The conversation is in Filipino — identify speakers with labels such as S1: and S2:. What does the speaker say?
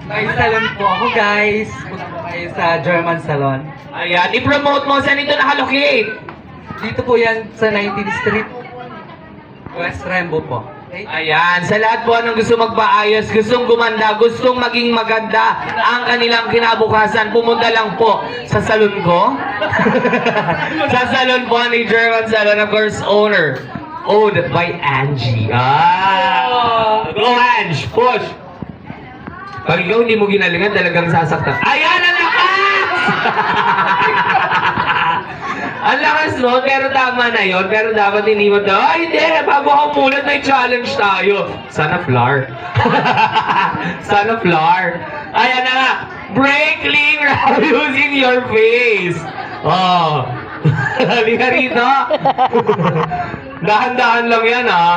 S1: May salon po ako, guys. Punta po kayo sa German Salon.
S2: Ayan, i-promote mo. Saan ito nakalocate?
S1: Dito po yan sa 19th Street, West Rembo po. Okay?
S2: Ayan, sa lahat po ng gusto magpaayos, gustong gumanda, gustong maging maganda ang kanilang kinabukasan, pumunta lang po sa salon ko. Sa salon po ni German Salon, of course, owned by Angie. Go Ange, push! Pag ikaw hindi mo ginalingan, talagang sasaktan. Ayan, ang lakas! Ang lakas no, pero tama na yon. Pero dapat hindi mo to. Ay, hindi, bago ako mulat, may challenge tayo. Sana flour. Sana flour. Ayan na nga. Break clean using your face. Oh. Halika rito. Dahan-dahan lang yan, ha.